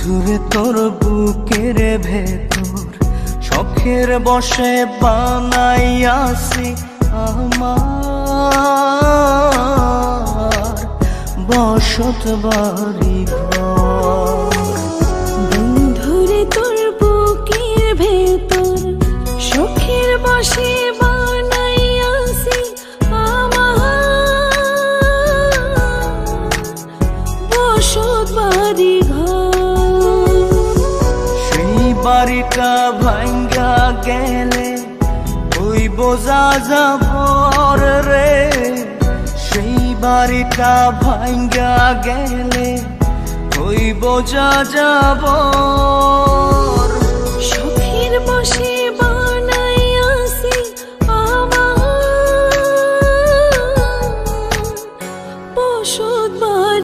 বন্ধুরে তোর বুকের ভেতর শখের বসে বানাইয়াছি আমার বসত বাড়ি ঘর। বন্ধুরে তোর বুকের ভেতর শখের বসে বানাইয়াছি আমার বসত বাড়ি ঘর। সেই বাড়িটা ভাঙ্গা গেলে ওই বোঝা যাবর রে, সেই বাড়িটা ভাঙ্গা গেলে ওই বোঝা যাব।